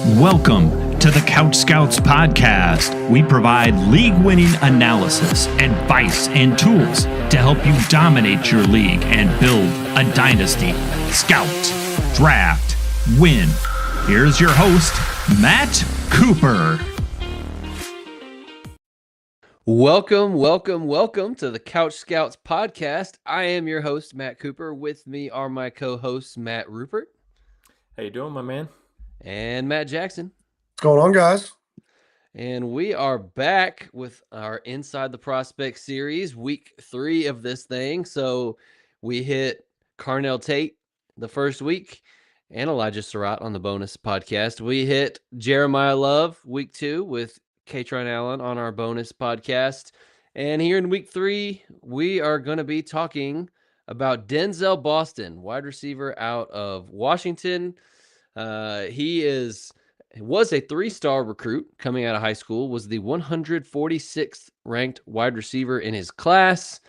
Welcome to the CouchScouts podcast. We provide league-winning analysis, advice, and tools to help you dominate your league and build a dynasty. Scout, draft, win. Here's your host, Matt Cooper. Welcome to the CouchScouts podcast. I am your host, Matt Cooper. With me are my co-hosts, Matt Rupert. How you doing, my man? And Matt Jackson. What's going on, guys? And we are back with our Inside the Prospect series, week 3 of this thing. So we hit Carnell Tate the first week and Elijah Surratt on the bonus podcast. We hit Jeremiah Love week 2 with Katron Allen on our bonus podcast. And here in week 3, we are going to be talking about Boston, wide receiver out of Washington. He was a 3-star recruit coming out of high school, was the 146th ranked wide receiver in his class.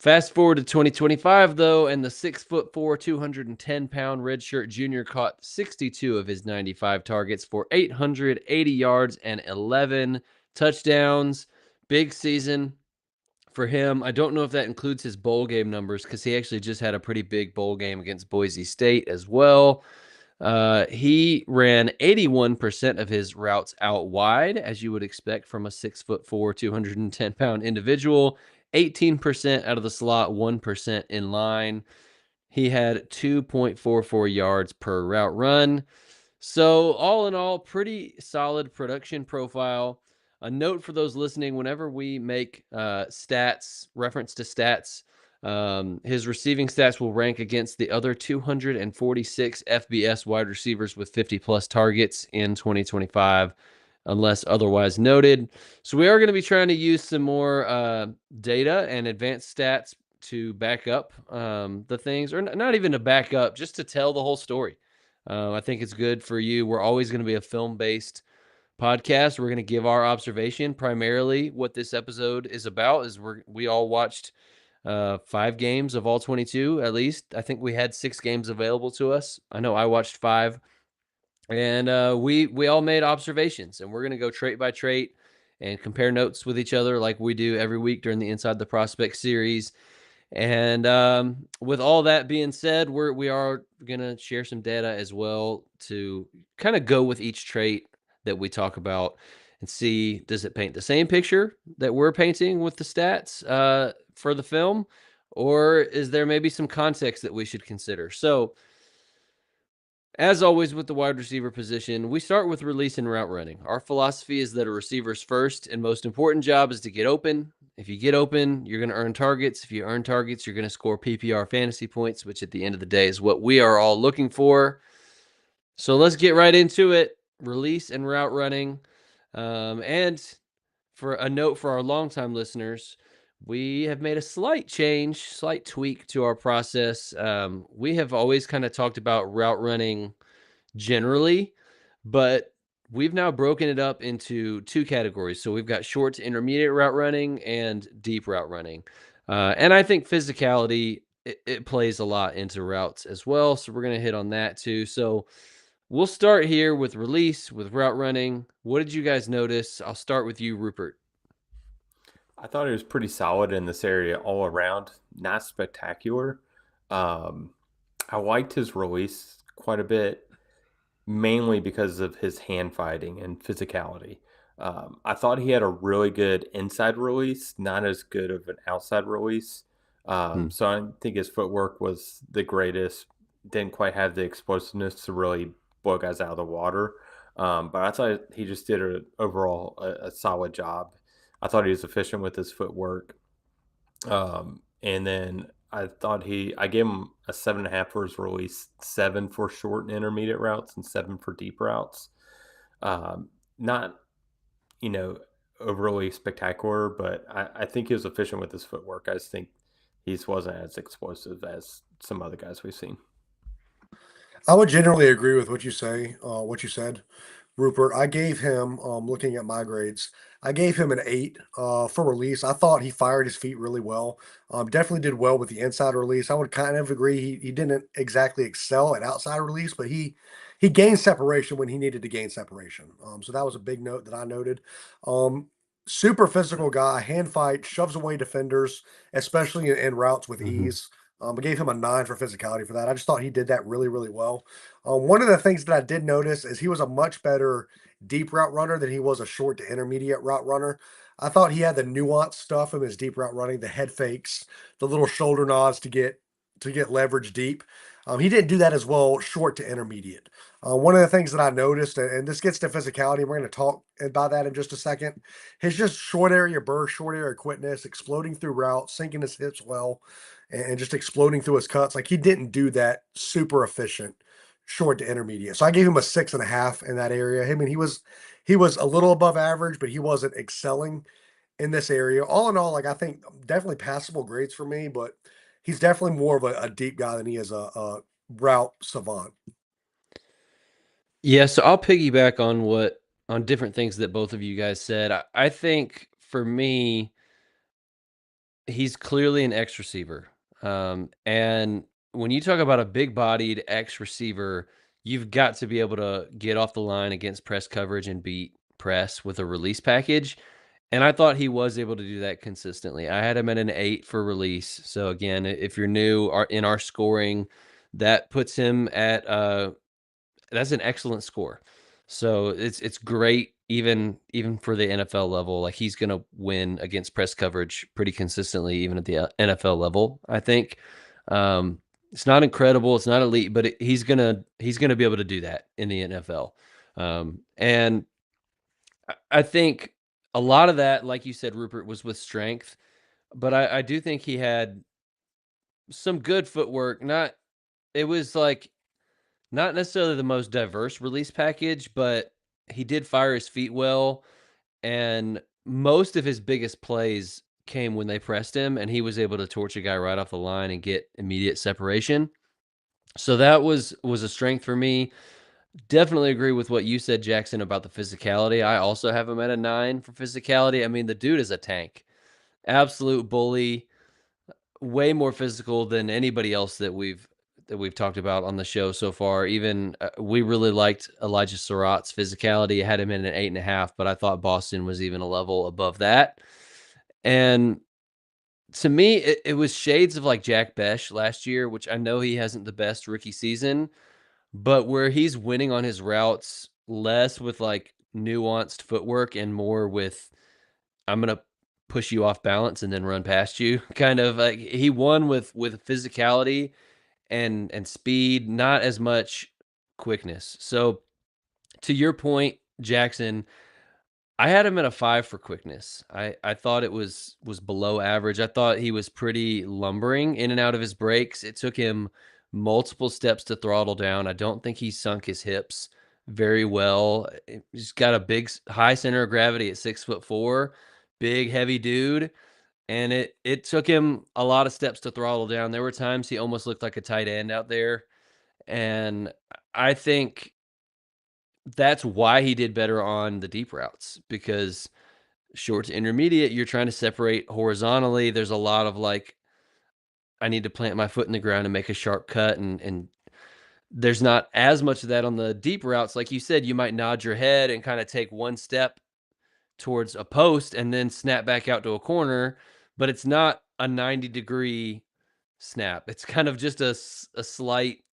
Fast forward to 2025, though, and the 6'4", 210-pound redshirt junior caught 62 of his 95 targets for 880 yards and 11 touchdowns. Big season for him. I don't know if that includes his bowl game numbers because he actually just had a pretty big bowl game against Boise State as well. He ran 81% of his routes out wide, as you would expect from a 6'4", 210-pound individual. 18% out of the slot, 1% in line. He had 2.44 yards per route run. So all in all, pretty solid production profile. A note for those listening, whenever we make reference to stats, his receiving stats will rank against the other 246 FBS wide receivers with 50-plus targets in 2025, unless otherwise noted. So we are going to be trying to use some more data and advanced stats to back up the things, or not even to back up, just to tell the whole story. I think it's good for you. We're always going to be a film-based podcast. We're going to give our observation. Primarily what this episode is about is we all watched 5 games of all 22, at least. I think we had 6 games available to us. I know I watched 5. And we all made observations, and we're going to go trait by trait and compare notes with each other like we do every week during the Inside the Prospect series. And with all that being said, we are going to share some data as well to kind of go with each trait that we talk about and see, does it paint the same picture that we're painting with the stats for the film, or is there maybe some context that we should consider? So as always with the wide receiver position, we start with release and route running. Our philosophy is that a receiver's first and most important job is to get open. If you get open, you're going to earn targets. If you earn targets, you're going to score PPR fantasy points, which at the end of the day is what we are all looking for. So let's get right into it. Release and route running. And for a note for our longtime listeners, we have made a slight tweak to our process. We have always kind of talked about route running generally, but we've now broken it up into 2 categories. So we've got short to intermediate route running and deep route running. And I think physicality, it plays a lot into routes as well. So we're going to hit on that too. So we'll start here with release, with route running. What did you guys notice? I'll start with you, Rupert. I thought it was pretty solid in this area all around. Not spectacular. I liked his release quite a bit, mainly because of his hand fighting and physicality. I thought he had a really good inside release, not as good of an outside release. So I think his footwork was the greatest. Didn't quite have the explosiveness to really blow guys out of the water. But I thought he just did overall a solid job. I thought he was efficient with his footwork. And then I gave him a 7.5 for his release, 7 for short and intermediate routes, and 7 for deep routes. Not, overly spectacular, but I think he was efficient with his footwork. I just think he wasn't as explosive as some other guys we've seen. I would generally agree with what you said. Rupert. I gave him, looking at my grades, I gave him an 8 for release. I thought he fired his feet really well. Definitely did well with the inside release. I would kind of agree he didn't exactly excel at outside release, but he gained separation when he needed to gain separation. So that was a big note that I noted. Um, Super physical guy, hand fight, shoves away defenders, especially in routes with Hmm. ease. I gave him a 9 for physicality for that. I just thought he did that really, really well. One of the things that I did notice is he was a much better deep route runner than he was a short to intermediate route runner. I thought he had the nuanced stuff in his deep route running, the head fakes, the little shoulder nods to get leverage deep. He didn't do that as well short to intermediate. One of the things that I noticed, and this gets to physicality, we're going to talk about that in just a second. His just short area burst, short area quickness, exploding through routes, sinking his hips well, and just exploding through his cuts. Like he didn't do that super efficient short to intermediate. So I gave him a 6.5 in that area. I mean, he was a little above average, but he wasn't excelling in this area. All in all, like I think definitely passable grades for me, but he's definitely more of a deep guy than he is a route savant. Yeah, so I'll piggyback on different things that both of you guys said. I think for me, he's clearly an X receiver. And when you talk about a big bodied X receiver, you've got to be able to get off the line against press coverage and beat press with a release package. And I thought he was able to do that consistently. I had him at an 8 for release. So again, if you're new in our scoring, that puts him at that's an excellent score. So it's great even for the NFL level. Like he's going to win against press coverage pretty consistently even at the NFL level, I think. It's not incredible, it's not elite, but he's going to be able to do that in the NFL. And I think a lot of that, like you said, Rupert, was with strength, but I do think he had some good footwork. Not it was like not necessarily the most diverse release package, but he did fire his feet well, and most of his biggest plays came when they pressed him, and he was able to torch a guy right off the line and get immediate separation. So that was a strength for me. Definitely agree with what you said, Jackson, about the physicality. I also have him at a 9 for physicality. I mean, the dude is a tank. Absolute bully, way more physical than anybody else that we've talked about on the show so far. Even we really liked Elijah Surratt's physicality. I had him in an 8.5, but I thought Boston was even a level above that. And to me, it was shades of like Jack Besh last year, which I know he hasn't the best rookie season, but where he's winning on his routes less with like nuanced footwork and more with I'm gonna push you off balance and then run past you. Kind of like he won with physicality and speed, not as much quickness. So to your point, Jackson, I had him at a 5 for quickness. I thought it was below average. I thought he was pretty lumbering in and out of his breaks. It took him multiple steps to throttle down. I don't think he sunk his hips very well. He's got a big high center of gravity at 6'4", big heavy dude, and it took him a lot of steps to throttle down. There were times he almost looked like a tight end out there, and I think that's why he did better on the deep routes because short to intermediate, you're trying to separate horizontally. There's a lot of like, I need to plant my foot in the ground and make a sharp cut. And there's not as much of that on the deep routes. Like you said, you might nod your head and kind of take one step towards a post and then snap back out to a corner, but it's not a 90-degree snap. It's kind of just a slight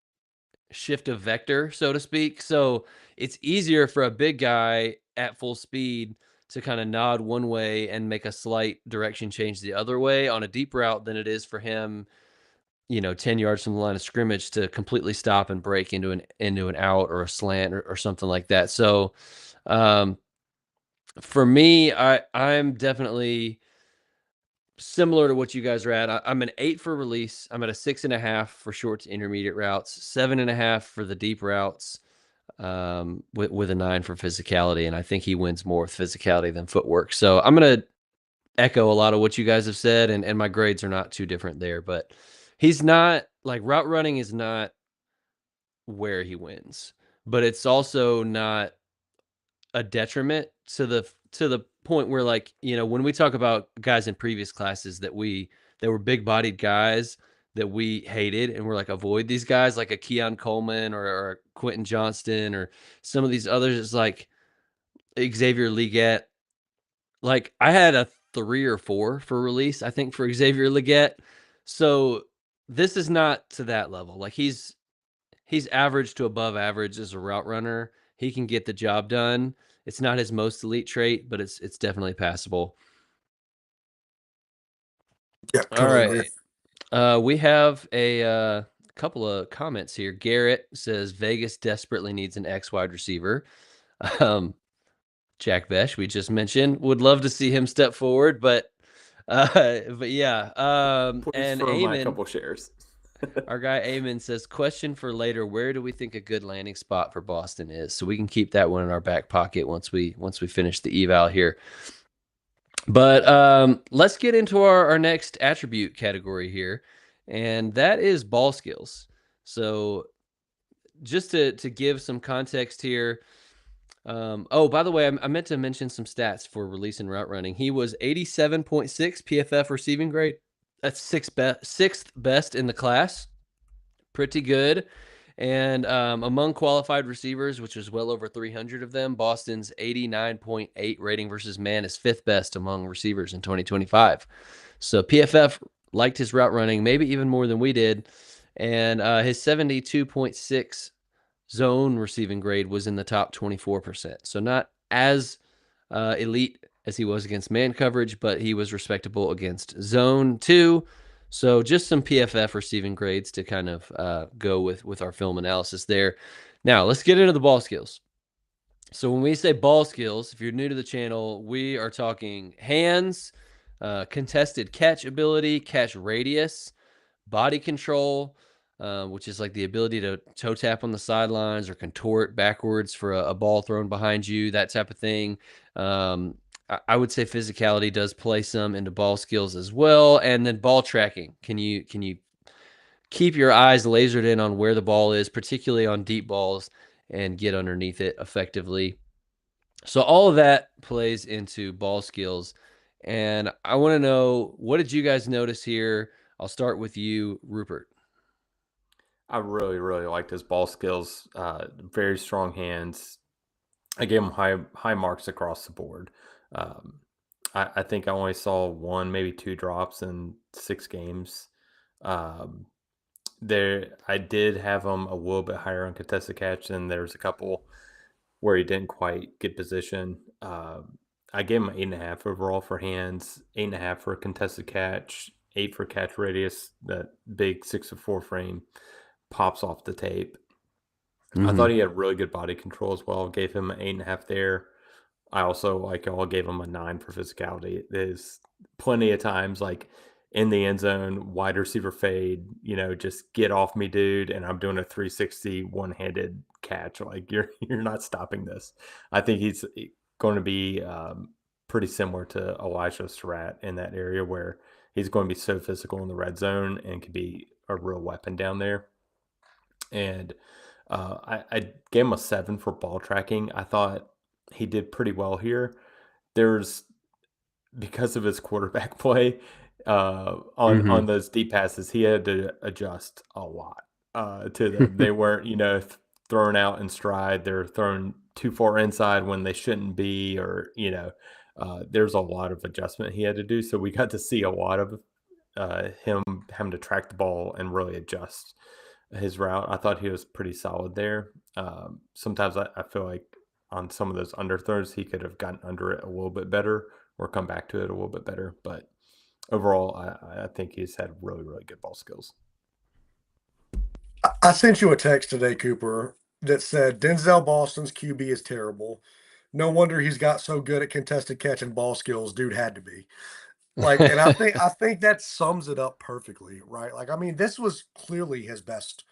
shift of vector, so to speak. So it's easier for a big guy at full speed to kind of nod one way and make a slight direction change the other way on a deep route than it is for him, 10 yards from the line of scrimmage to completely stop and break into an out or a slant or something like that. So um, for me, I'm definitely similar to what you guys are at. I'm an 8 for release. I'm at a 6.5 for short to intermediate routes, 7.5 for the deep routes, with a 9 for physicality. And I think he wins more with physicality than footwork. So I'm going to echo a lot of what you guys have said, and my grades are not too different there. But he's not like route running is not where he wins, but it's also not a detriment to the point where, like, when we talk about guys in previous classes that were big-bodied guys that we hated and we're like, avoid these guys, like a Keon Coleman or a Quentin Johnston or some of these others. It's like Xavier Leggett. Like, I had a 3 or 4 for release, I think, for Xavier Leggett. So this is not to that level. Like, he's average to above average as a route runner. He can get the job done. It's not his most elite trait, but it's definitely passable. Yeah, All totally agree. right. We have a couple of comments here. Garrett says Vegas desperately needs an X wide receiver. Jack Besh, we just mentioned, would love to see him step forward, but yeah. Please And throw my Eamon, couple shares. our guy Eamon says, question for later: where do we think a good landing spot for Boston is? So we can keep that one in our back pocket once we finish the eval here. But let's get into our next attribute category here, and that is ball skills. So just to give some context here. Oh, by the way, I meant to mention some stats for release and route running. He was 87.6 PFF receiving grade. That's sixth best in the class. Pretty good. And among qualified receivers, which was well over 300 of them, Boston's 89.8 rating versus man is fifth best among receivers in 2025. So PFF liked his route running, maybe even more than we did. And his 72.6 zone receiving grade was in the top 24%. So not as elite as he was against man coverage, but he was respectable against zone too. So just some PFF receiving grades to kind of go with our film analysis there. Now let's get into the ball skills. So when we say ball skills, if you're new to the channel, we are talking hands, contested catch ability, catch radius, body control, which is like the ability to toe tap on the sidelines or contort backwards for a ball thrown behind you, that type of thing. I would say physicality does play some into ball skills as well. And then ball tracking. Can you keep your eyes lasered in on where the ball is, particularly on deep balls, and get underneath it effectively? So all of that plays into ball skills. And I want to know, what did you guys notice here? I'll start with you, Rupert. I really, really liked his ball skills. Very strong hands. I gave him high marks across the board. Um, I think I only saw 1, maybe 2 drops in 6 games. I did have him a little bit higher on contested catch, and there's a couple where he didn't quite get position. I gave him 8.5 overall for hands, 8.5 for contested catch, 8 for catch radius. That big 6'4" frame pops off the tape. I thought he had really good body control as well. Gave him an 8.5 there. I also, like y'all, gave him a 9 for physicality. There's plenty of times, like in the end zone, wide receiver fade, just get off me, dude, and I'm doing a 360 one-handed catch. Like, you're not stopping this. I think he's going to be pretty similar to Elijah Surratt in that area, where he's going to be so physical in the red zone and can be a real weapon down there. And I gave him a 7 for ball tracking. I thought he did pretty well here. Because of his quarterback play on those deep passes, he had to adjust a lot to them. They weren't, thrown out in stride. They're thrown too far inside when they shouldn't be, or there's a lot of adjustment he had to do. So we got to see a lot of him having to track the ball and really adjust his route. I thought he was pretty solid there. Sometimes I feel like on some of those underthrows, he could have gotten under it a little bit better or come back to it a little bit better. But overall, I think he's had really, really good ball skills. I sent you a text today, Cooper, that said Denzel Boston's QB is terrible. No wonder he's got so good at contested catch and ball skills. Dude had to be. Like, and I think that sums it up perfectly, right? Like, I mean, this was clearly his best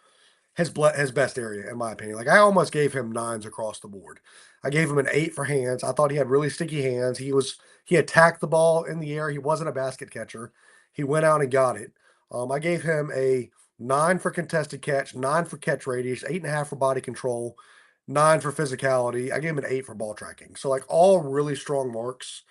area, in my opinion. Like, I almost gave him 9s across the board. I gave him an 8 for hands. I thought he had really sticky hands. He attacked the ball in the air. He wasn't a basket catcher. He went out and got it. I gave him a 9 for contested catch, 9 for catch radius, 8.5 for body control, 9 for physicality. I gave him an 8 for ball tracking. So like all really strong marks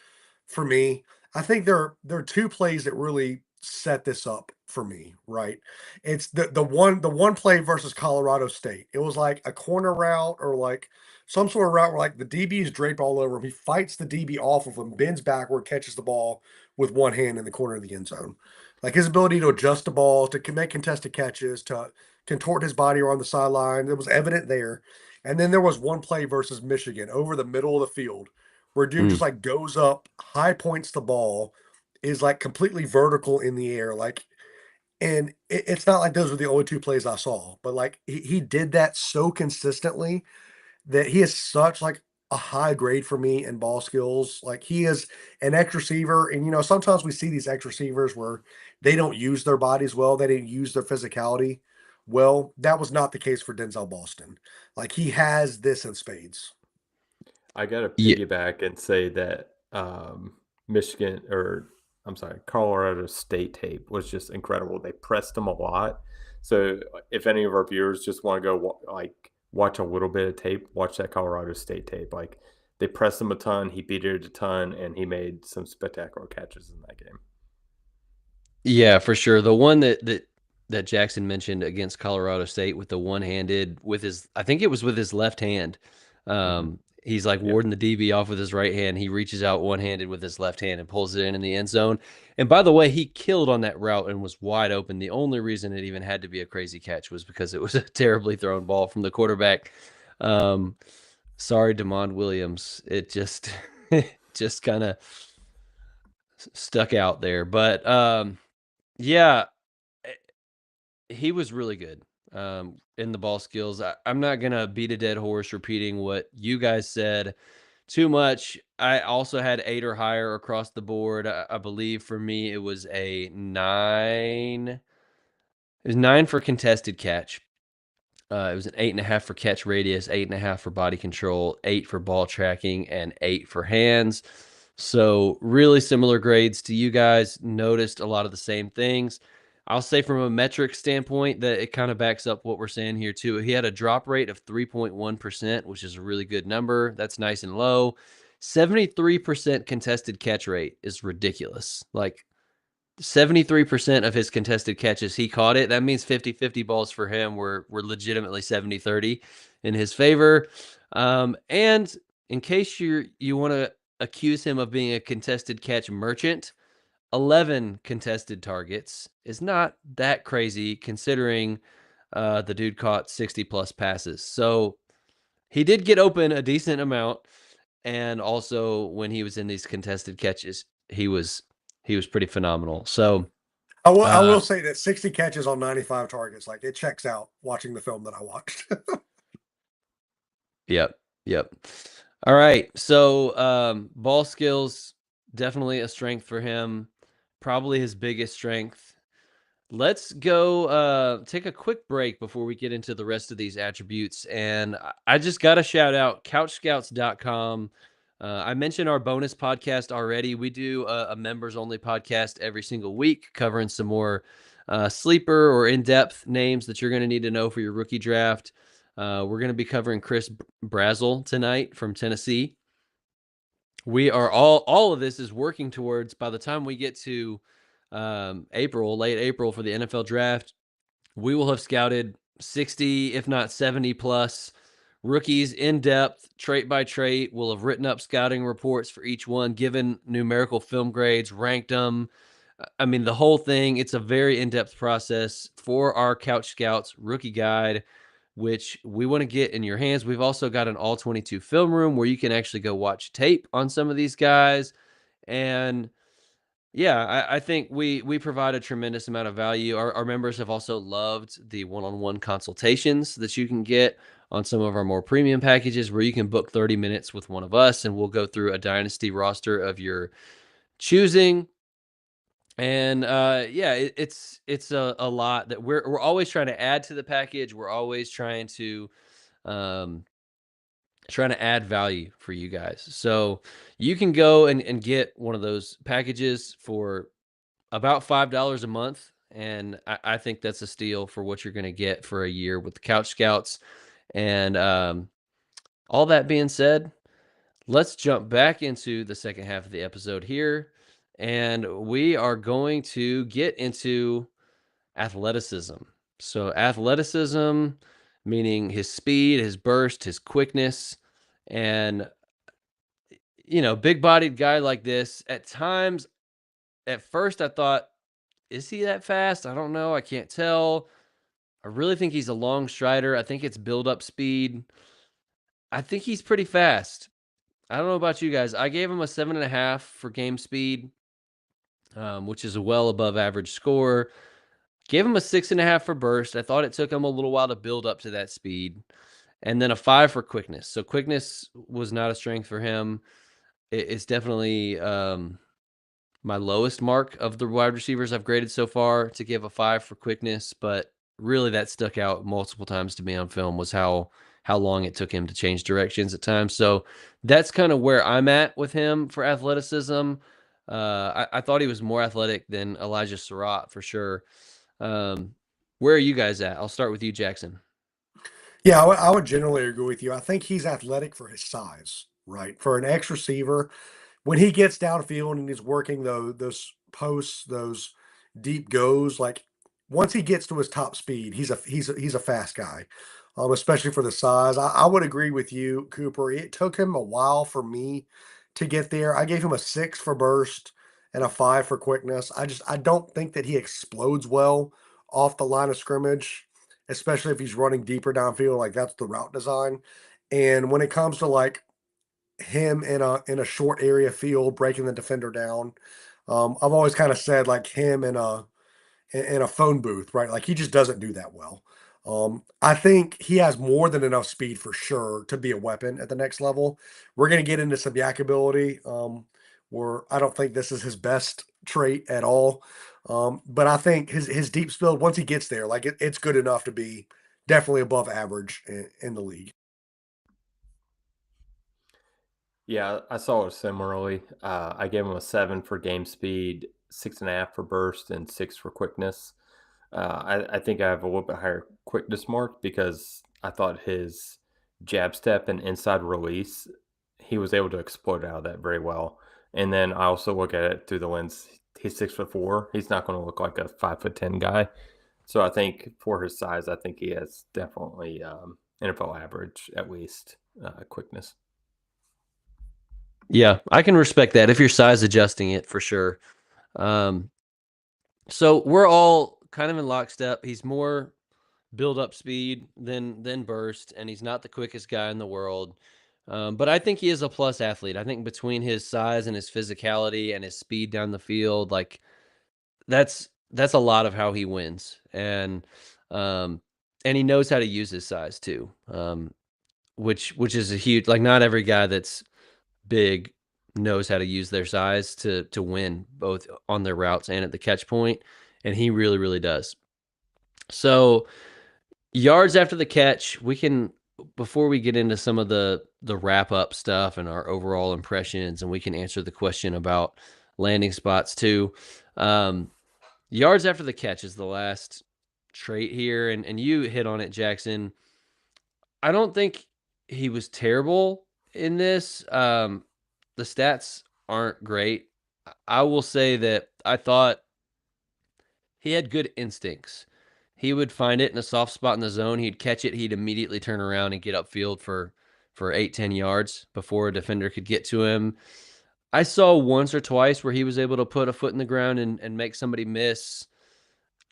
for me. I think there are two plays that really set this up for me, right? It's the one play versus Colorado State. It was like a corner route or like some sort of route where like the DB is draped all over him. He fights the DB off of him, bends backward, catches the ball with one hand in the corner of the end zone. Like his ability to adjust the ball, to make contested catches, to contort his body around the sideline, it was evident there. And then there was one play versus Michigan over the middle of the field where dude just like goes up, high points the ball, is like completely vertical in the air, like, and it's not like those were the only two plays I saw, but like he did that so consistently that he is such like a high grade for me in ball skills. Like he is an X receiver, and sometimes we see these X receivers where they don't use their bodies well, they didn't use their physicality well. That was not the case for Denzel Boston. Like he has this in spades. I got to Yeah, piggyback and say that Michigan, or I'm sorry, Colorado State tape was just incredible. They pressed him a lot. So if any of our viewers just want to go watch a little bit of tape, watch that Colorado State tape. Like they pressed him a ton, he beat it a ton, and he made some spectacular catches in that game. yeah, for sure. The one that Jackson mentioned against Colorado State with the one-handed with his, I think it was with his left hand. He's like Yeah. warding the DB off with his right hand. He reaches out one-handed with his left hand and pulls it in the end zone. And by the way, he killed on that route and was wide open. The only reason it even had to be a crazy catch was because it was a terribly thrown ball from the quarterback. Sorry, DeMond Williams. It just just kind of stuck out there. But yeah, he was really good in the ball skills. I'm not going to beat a dead horse repeating what you guys said too much. I also had 8 or higher across the board. I believe for me, it was a 9. It was 9 for contested catch. It was an 8.5 for catch radius, 8.5 for body control, 8 for ball tracking, and 8 for hands. So really similar grades to you guys. Noticed a lot of the same things. I'll say from a metric standpoint that it kind of backs up what we're saying here too. He had a drop rate of 3.1%, which is a really good number. That's nice and low. 73% contested catch rate is ridiculous. Like 73% of his contested catches, he caught it. That means 50-50 balls for him were legitimately 70-30 in his favor. And in case you want to accuse him of being a contested catch merchant, 11 contested targets is not that crazy considering the dude caught 60 plus passes. So he did get open a decent amount. And also when he was in these contested catches, he was pretty phenomenal. So I will say that 60 catches on 95 targets, like it checks out watching the film that I watched. Yep. All right. So ball skills, definitely a strength for him. Probably his biggest strength. Let's go take a quick break before we get into the rest of these attributes. And I just got to shout out CouchScouts.com. I mentioned our bonus podcast already. We do a members only podcast every single week covering some more sleeper or in-depth names that you're going to need to know for your rookie draft. We're going to be covering Chris Brazzell tonight from Tennessee. We are all of this is working towards, by the time we get to late April for the NFL draft, we will have scouted 60, if not 70 plus rookies in depth, trait by trait. We'll have written up scouting reports for each one, given numerical film grades, ranked them. I mean, the whole thing. It's a very in-depth process for our Couch Scouts rookie guide, which we want to get in your hands. We've also got an all 22 film room where you can actually go watch tape on some of these guys. And yeah, I think we provide a tremendous amount of value. Our members have also loved the one-on-one consultations that you can get on some of our more premium packages where you can book 30 minutes with one of us and we'll go through a dynasty roster of your choosing. And yeah, it's a lot that we're always trying to add to the package. We're always trying to add value for you guys. So you can go and get one of those packages for about $5 a month. And I think that's a steal for what you're going to get for a year with the Couch Scouts. And all that being said, let's jump back into the second half of the episode here, and we are going to get into athleticism. So, athleticism, meaning his speed, his burst, his quickness, and big bodied guy like this, at times, at first, I thought, is he that fast? I don't know. I can't tell. I really think he's a long strider. I think it's build up speed. I think he's pretty fast. I don't know about you guys. I gave him a 7.5 for game speed, which is a well above average score. Gave him a 6.5 for burst. I thought it took him a little while to build up to that speed. And then a 5 for quickness. So quickness was not a strength for him. It's definitely my lowest mark of the wide receivers I've graded so far, to give a 5 for quickness. But really, that stuck out multiple times to me on film, was how long it took him to change directions at times. So that's kind of where I'm at with him for athleticism. I thought he was more athletic than Elijah Surratt for sure. Where are you guys at? I'll start with you, Jackson. Yeah, I would generally agree with you. I think he's athletic for his size, right? For an X receiver, when he gets downfield and he's working those posts, those deep goes, like once he gets to his top speed, he's a fast guy, especially for the size. I would agree with you, Cooper. It took him a while for me to get there. I gave him a 6 for burst and a 5 for quickness. I don't think that he explodes well off the line of scrimmage, especially if he's running deeper downfield. Like that's the route design. And when it comes to like him in a short area field, breaking the defender down. I've always kind of said like him in a phone booth, right? Like he just doesn't do that well. I think he has more than enough speed for sure to be a weapon at the next level. We're gonna get into some yak ability, where I don't think this is his best trait at all. But I think his deep build, once he gets there, like it's good enough to be definitely above average in the league. Yeah, I saw it similarly. I gave him a 7 for game speed, 6.5 for burst, and 6 for quickness. I think I have a little bit higher quickness mark because I thought his jab step and inside release, he was able to exploit out of that very well. And then I also look at it through the lens. He's 6'4". He's not going to look like a 5'10" guy. So I think for his size, I think he has definitely NFL average at least quickness. Yeah, I can respect that if you're size adjusting it for sure. So we're all kind of in lockstep. He's more build up speed than burst, and he's not the quickest guy in the world. But I think he is a plus athlete. I think between his size and his physicality and his speed down the field, like that's a lot of how he wins. And he knows how to use his size too. Which is a huge, like, not every guy that's big knows how to use their size to win both on their routes and at the catch point, and he really, really does. So yards after the catch, we can, before we get into some of the wrap up stuff and our overall impressions, and we can answer the question about landing spots too. Yards after the catch is the last trait here, and you hit on it, Jackson. I don't think he was terrible in this. The stats aren't great. I will say that I thought he had good instincts. He would find it in a soft spot in the zone. He'd catch it. He'd immediately turn around and get upfield for 8-10 yards before a defender could get to him. I saw once or twice where he was able to put a foot in the ground and make somebody miss.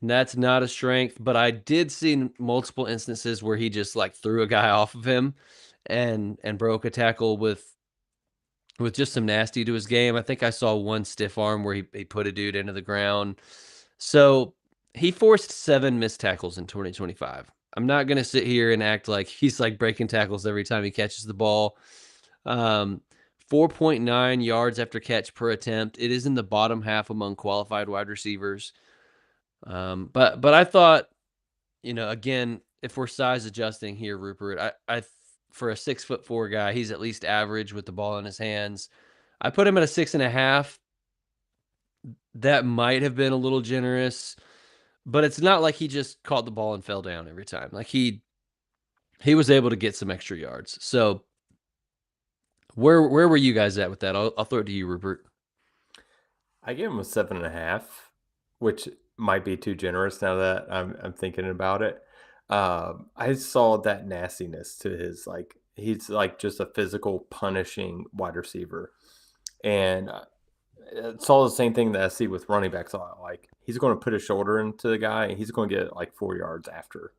And that's not a strength, but I did see multiple instances where he just like threw a guy off of him and broke a tackle with just some nasty to his game. I think I saw one stiff arm where he put a dude into the ground. So he forced 7 missed tackles in 2025. I'm not going to sit here and act like he's like breaking tackles every time he catches the ball. 4.9 yards after catch per attempt. It is in the bottom half among qualified wide receivers. But I thought, again, if we're size adjusting here, Rupert, I for a 6'4" guy, he's at least average with the ball in his hands. I put him at a 6.5. That might have been a little generous, but it's not like he just caught the ball and fell down every time. Like he was able to get some extra yards. So Where were you guys at with that? I'll throw it to you, Rupert. I gave him a 7.5, which might be too generous now that I'm thinking about it. I saw that nastiness to his he's like just a physical punishing wide receiver, and it's all the same thing that I see with running backs a lot. Like he's going to put his shoulder into the guy, and he's going to get like 4 yards after,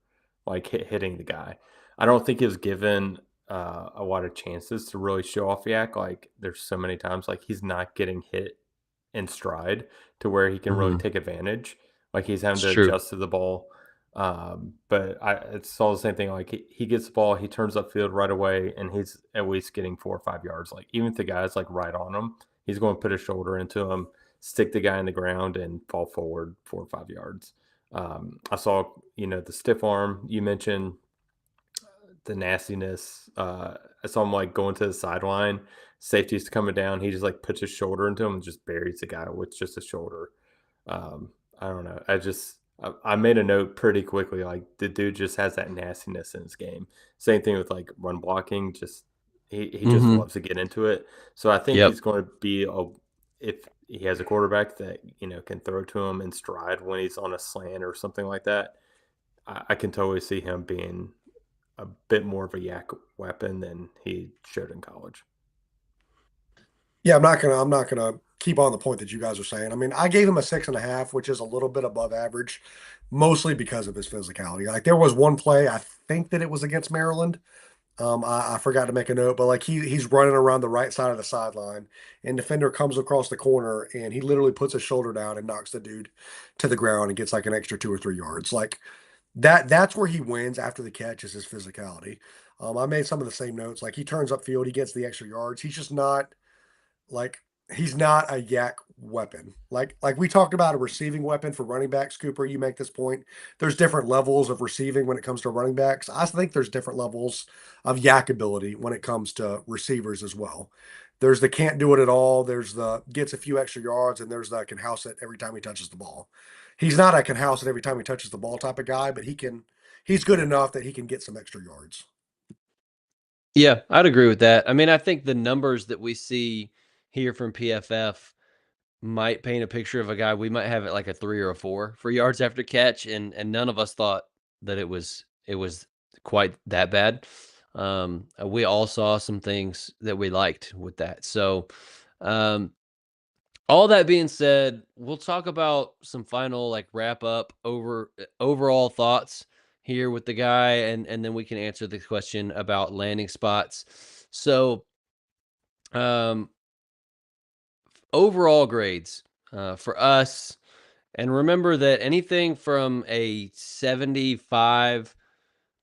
like hitting the guy. I don't think he was given a lot of chances to really show off Yak. Like there's so many times like he's not getting hit in stride to where he can really take advantage. Like he's having It's to true. adjust to the ball. It's all the same thing. Like he gets the ball, he turns upfield right away, and he's at least getting 4 or 5 yards. Like even if the guy's like right on him, he's going to put his shoulder into him, stick the guy in the ground, and fall forward 4 or 5 yards. I saw, the stiff arm you mentioned, the nastiness. I saw him like going to the sideline. Safety's coming down. He just like puts his shoulder into him and just buries the guy with just a shoulder. I don't know. I made a note pretty quickly. Like the dude just has that nastiness in his game. Same thing with like run blocking. Just he just loves to get into it. So I think Yep. he's going to be if he has a quarterback that can throw to him in stride when he's on a slant or something like that. I can totally see him being a bit more of a yak weapon than he showed in college. Yeah, I'm not gonna keep on the point that you guys are saying. I mean, I gave him a 6.5, which is a little bit above average, mostly because of his physicality. Like there was one play, I think that it was against Maryland. I forgot to make a note, but like he's running around the right side of the sideline, and defender comes across the corner, and he literally puts his shoulder down and knocks the dude to the ground and gets like an extra 2 or 3 yards. Like that's where he wins after the catch is his physicality. I made some of the same notes. Like he turns upfield, he gets the extra yards. He's just not like he's not a yak weapon. Like we talked about a receiving weapon for running backs, Cooper. You make this point. There's different levels of receiving when it comes to running backs. I think there's different levels of yak ability when it comes to receivers as well. There's the can't do it at all. There's the gets a few extra yards, and there's the can house it every time he touches the ball. He's not a can house it every time he touches the ball type of guy, but he can. He's good enough that he can get some extra yards. Yeah, I'd agree with that. I mean, I think the numbers that we see here from PFF might paint a picture of a guy. We might have it like a 3 or a 4 for yards after catch, and none of us thought that it was quite that bad. We all saw some things that we liked with that. So, um, all that being said, we'll talk about some final like wrap up overall thoughts here with the guy, and then we can answer the question about landing spots. So, um, overall grades for us, and remember that anything from a 75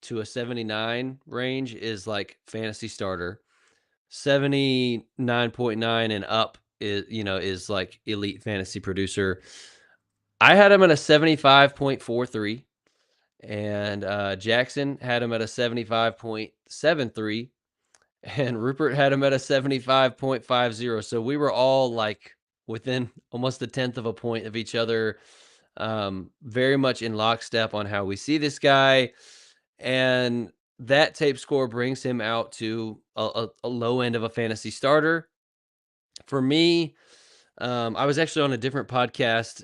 to a 79 range is like fantasy starter. 79.9 and up is like elite fantasy producer. I had him at a 75.43, and Jackson had him at a 75.73, and Rupert had him at a 75.50. So we were all like within almost a tenth of a point of each other, very much in lockstep on how we see this guy. And that tape score brings him out to a low end of a fantasy starter. For me, I was actually on a different podcast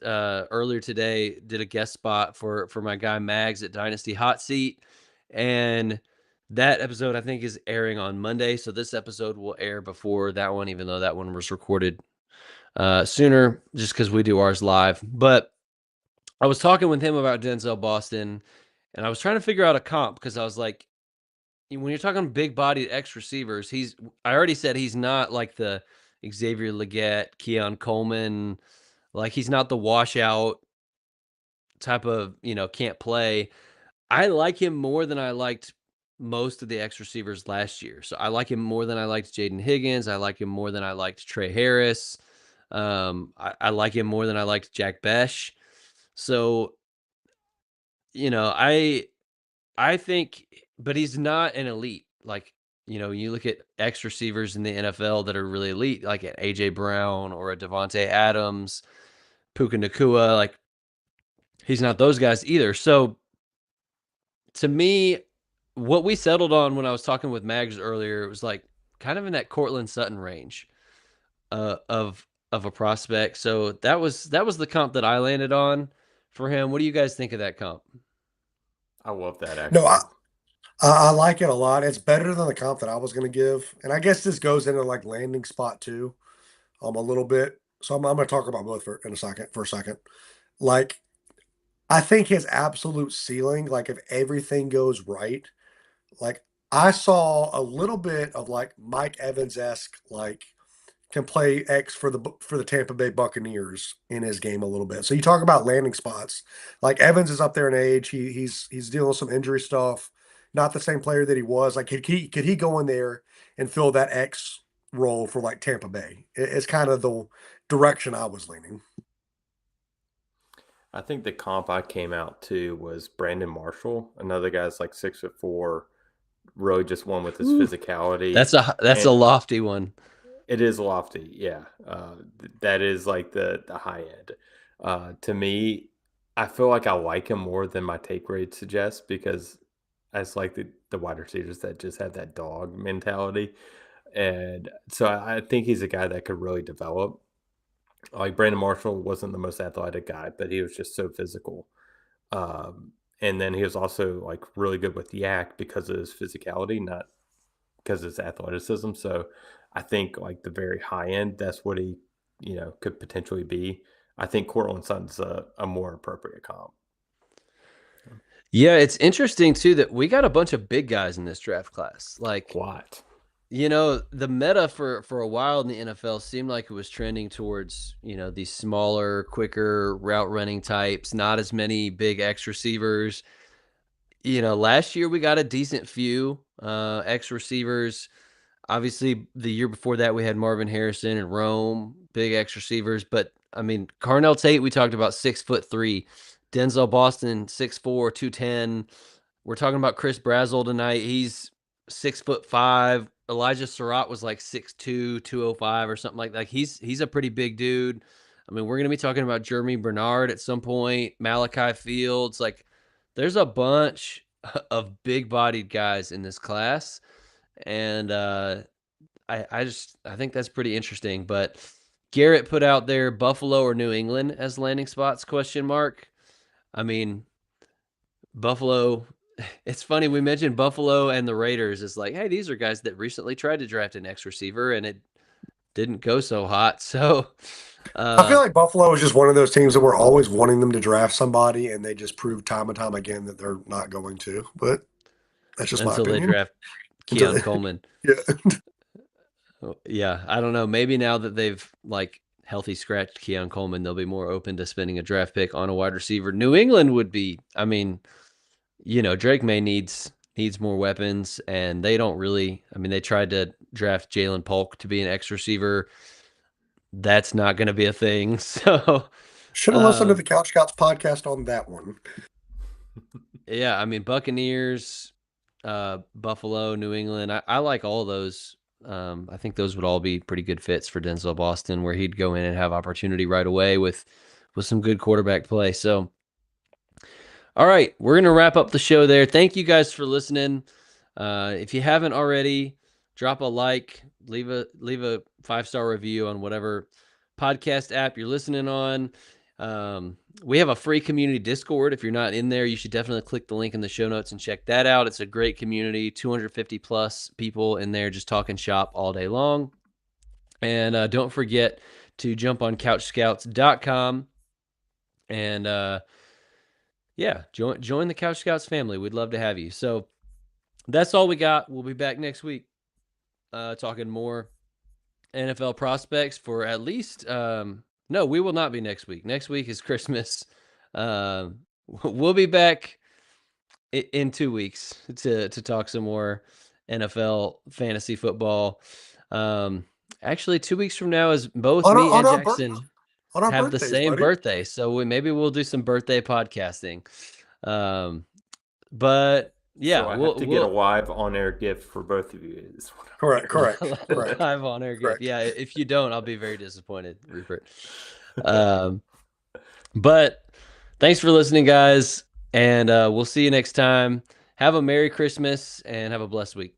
earlier today, did a guest spot for my guy Mags at Dynasty Hot Seat. And that episode, I think, is airing on Monday. So this episode will air before that one, even though that one was recorded sooner, just because we do ours live. But I was talking with him about Denzel Boston, and I was trying to figure out a comp because I was like, when you're talking big bodied X receivers, I already said he's not like the Xavier Legette, Keon Coleman, like he's not the washout type of, can't play. I like him more than I liked most of the X receivers last year. So I like him more than I liked Jaden Higgins. I like him more than I liked Trey Harris. I like him more than I liked Jack Besh. So, I think, but he's not an elite. Like, you look at X receivers in the NFL that are really elite, like an AJ Brown or a Devontae Adams, Puka Nakua. Like, he's not those guys either. So, to me, what we settled on when I was talking with Mags earlier, it was like kind of in that Cortland Sutton range of a prospect. So that was the comp that I landed on for him. What do you guys think of that comp? I love that No, actually. I like it a lot. It's better than the comp that I was going to give, and I guess this goes into like landing spot too, a little bit. So I'm going to talk about both for a second. Like, I think his absolute ceiling, like if everything goes right, like I saw a little bit of like Mike Evans esque, like can play X for the Tampa Bay Buccaneers in his game a little bit. So you talk about landing spots. Like Evans is up there in age. He's dealing with some injury stuff. Not the same player that he was. Like could he go in there and fill that X role for like Tampa Bay? It's kind of the direction I was leaning. I think the comp I came out to was Brandon Marshall. Another guy's like 6'4", really just one with his physicality. That's a And lofty one. it is lofty, yeah. That is like the high end. To me, I feel like I like him more than my take rate suggests because I just like the wide receivers that just have that dog mentality. And so I think he's a guy that could really develop. Like Brandon Marshall wasn't the most athletic guy, but he was just so physical. And then he was also like really good with yak because of his physicality, not because of his athleticism. So I think like the very high end, that's what he, could potentially be. I think Cortland Sutton's a more appropriate comp. Yeah, it's interesting too that we got a bunch of big guys in this draft class. Like, What? the meta for a while in the NFL seemed like it was trending towards, these smaller, quicker route running types, not as many big X receivers. Last year we got a decent few X receivers. Obviously, the year before that we had Marvin Harrison and Rome, big X receivers. But I mean, Carnell Tate, we talked about 6'3". Denzel Boston, 6'4", 210. We're talking about Chris Brazzell tonight. He's 6'5". Elijah Surratt was like 6'2", 205 or something like that. He's a pretty big dude. I mean, we're gonna be talking about Jeremy Bernard at some point, Malachi Fields. Like, there's a bunch of big-bodied guys in this class, and I think that's pretty interesting. But Garrett put out there Buffalo or New England as landing spots, question mark. I mean, Buffalo, it's funny, we mentioned Buffalo and the Raiders is like, hey, these are guys that recently tried to draft an X receiver and it didn't go so hot. So I feel like Buffalo is just one of those teams that we're always wanting them to draft somebody, and they just prove time and time again that they're not going to. But that's just my until they opinion. draft Keon Coleman. Yeah. Yeah, I don't know. Maybe now that they've like healthy scratched Keon Coleman, they'll be more open to spending a draft pick on a wide receiver. New England would be, I mean, Drake May needs more weapons, and they don't really. I mean, they tried to draft Jalen Polk to be an X receiver. That's not going to be a thing. So Should have listened to the CouchScouts podcast on that one. yeah, I mean, Buccaneers, Buffalo, New England. I like all those. I think those would all be pretty good fits for Denzel Boston, where he'd go in and have opportunity right away with some good quarterback play. So, all right, we're going to wrap up the show there. Thank you guys for listening. If you haven't already, drop a like, leave a 5-star review on whatever podcast app you're listening on. We have a free community Discord. If you're not in there, you should definitely click the link in the show notes and check that out. It's a great community, 250 plus people in there just talking shop all day long. And don't forget to jump on CouchScouts.com and join the Couch Scouts family. We'd love to have you. So that's all we got. We'll be back next week talking more NFL prospects for at least no, we will not be next week. Next week is Christmas. We'll be back in 2 weeks to talk some more NFL fantasy football. Actually, 2 weeks from now is both me and Jackson have the same birthday, so maybe we'll do some birthday podcasting. But yeah, so I have to get a live on-air gift for both of you. Correct. Live on-air gift. Yeah, if you don't, I'll be very disappointed, Rupert. But thanks for listening, guys, and we'll see you next time. Have a Merry Christmas and have a blessed week.